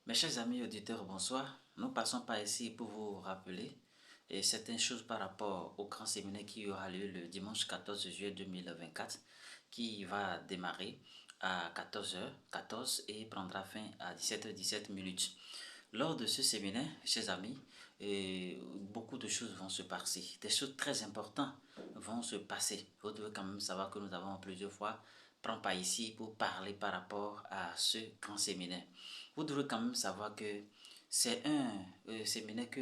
Mes chers amis auditeurs, bonsoir. Nous passons par ici pour vous rappeler certaines choses par rapport au grand séminaire qui aura lieu le dimanche 14 juillet 2024, qui va démarrer à 14h14 et prendra fin à 17h17 minutes. Lors de ce séminaire, chers amis, beaucoup de choses vont se passer. Des choses très importantes vont se passer. Vous devez quand même savoir que nous avons plusieurs fois pris par ici pour parler par rapport à ce grand séminaire. Vous devez quand même savoir que c'est un séminaire que,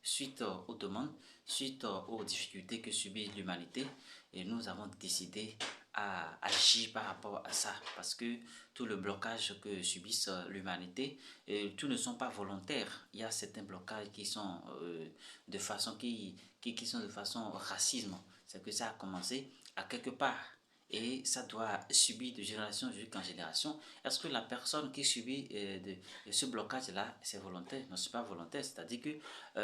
suite aux demandes, suite aux difficultés que subit l'humanité, et nous avons décidé à agir par rapport à ça, parce que tout le blocage que subissent l'humanité, tous ne sont pas volontaires. Il y a certains blocages qui sont de façon qui sont de façon racisme. C'est que ça a commencé à quelque part et ça doit subir de génération jusqu'en génération. Est-ce que la personne qui subit de ce blocage-là, c'est volontaire? Non, c'est pas volontaire. C'est-à-dire que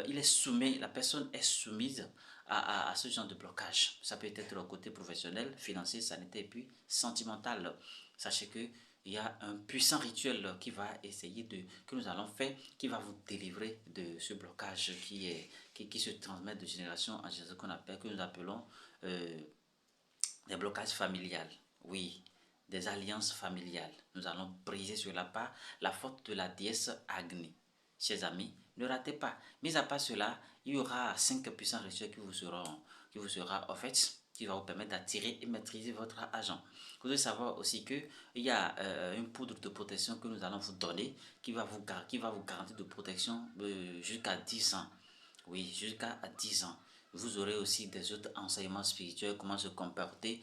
il est soumis, la personne est soumise à ce genre de blocage. Ça peut être le côté professionnel, financier, sanitaire et puis sentimental. Sachez que il y a un puissant rituel qui va essayer que nous allons faire, qui va vous délivrer de ce blocage qui se transmet de génération en génération, que nous appelons des blocages familiales. Oui, des alliances familiales. Nous allons briser sur la part la faute de la déesse Agni. Chers amis, ne ratez pas. Mis à part cela, il y aura 5 puissants rituels qui vous sera offert, qui va vous permettre d'attirer et maîtriser votre argent. Vous devez savoir aussi qu'il y a une poudre de protection que nous allons vous donner qui va vous garantir de protection jusqu'à 10 ans. Oui, jusqu'à 10 ans. Vous aurez aussi des autres enseignements spirituels, comment se comporter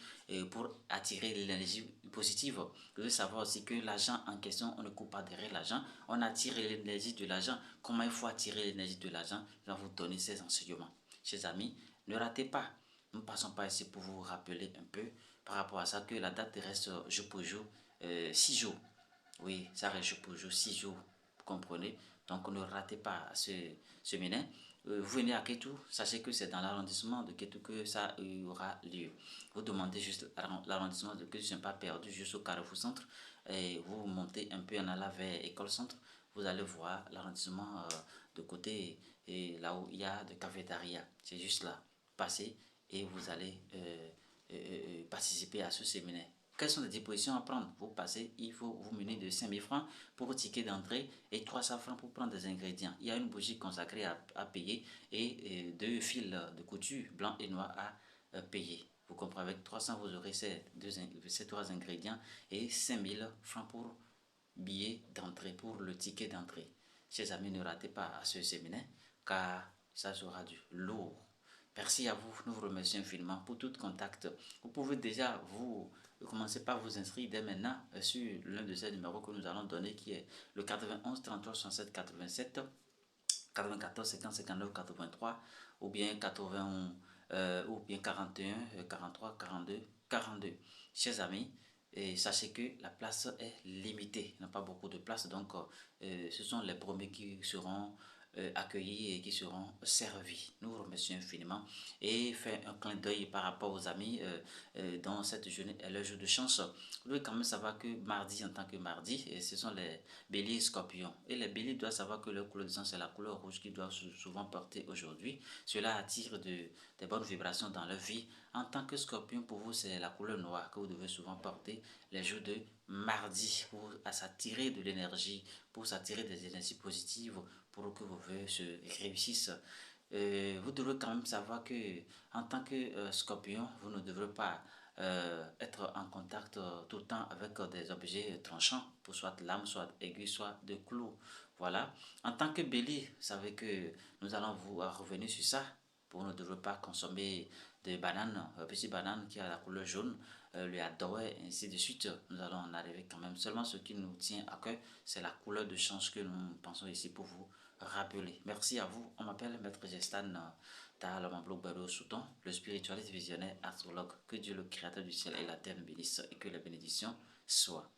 pour attirer l'énergie positive. Vous devez savoir aussi que l'argent en question, on ne coupe pas derrière l'argent, on attire l'énergie de l'argent. Comment il faut attirer l'énergie de l'argent? Je vais vous donner ces enseignements. Chers amis, ne ratez pas. Nous passons par ici pour vous rappeler un peu par rapport à ça que la date reste jour pour jour, 6 jours. Oui, ça reste jour pour jour, 6 jours, vous comprenez? Donc ne ratez pas ce séminaire. Vous venez à Ketou, sachez que c'est dans l'arrondissement de Ketou que ça aura lieu. Vous demandez juste l'arrondissement de Ketou, je ne pas perdu, juste au Carrefour Centre. Et vous montez un peu en allant vers École Centre. Vous allez voir l'arrondissement de côté, et là où il y a de cafétéria. C'est juste là. Passez et vous allez participer à ce séminaire. Quelles sont les dispositions à prendre? Vous passez, il faut vous munir de 5000 francs pour votre ticket d'entrée et 300 francs pour prendre des ingrédients. Il y a une bougie consacrée à payer et deux fils de couture blanc et noir à payer. Vous comprenez, avec 300, vous aurez ces trois ingrédients et 5000 francs pour billet d'entrée, pour le ticket d'entrée. Chers amis, ne ratez pas ce séminaire car ça sera du lourd. Merci à vous, nous vous remercions infiniment pour tout contact. Vous pouvez déjà commencer par vous inscrire dès maintenant sur l'un de ces numéros que nous allons donner qui est le 91 33 67 87 94 50 59 83 ou bien 81 ou bien 41 43 42 42. Chers amis, et sachez que la place est limitée, il n'y a pas beaucoup de places, donc ce sont les premiers qui seront accueillis et qui seront servis. Nous vous remercions infiniment et fait un clin d'œil par rapport aux amis dans cette journée est le jour de chance. Vous devez quand même savoir que mardi en tant que mardi, et ce sont les béliers et scorpions. Et les béliers doivent savoir que leur couleur de sang c'est la couleur rouge qu'ils doivent souvent porter aujourd'hui. Cela attire des bonnes vibrations dans leur vie. En tant que scorpion, pour vous c'est la couleur noire que vous devez souvent porter les jours de mardi pour s'attirer de l'énergie, pour s'attirer des énergies positives, pour que vos vœux se réussissent. Vous devrez quand même savoir que en tant que scorpion, vous ne devrez pas être en contact tout le temps avec des objets tranchants, pour soit lame, soit aiguille, soit de clous. Voilà. En tant que bélier, vous savez que nous allons vous revenir sur ça. Pour ne devez pas consommer des bananes, petites bananes qui a la couleur jaune, le adoré, ainsi de suite. Nous allons en arriver quand même. Seulement ce qui nous tient à cœur, c'est la couleur de chance que nous pensons ici pour vous rappeler. Merci à vous. On m'appelle Maître Gestan Tahalamamblo Souton, le spiritualiste visionnaire astrologue. Que Dieu, le créateur du ciel et la terre, nous bénisse et que la bénédiction soit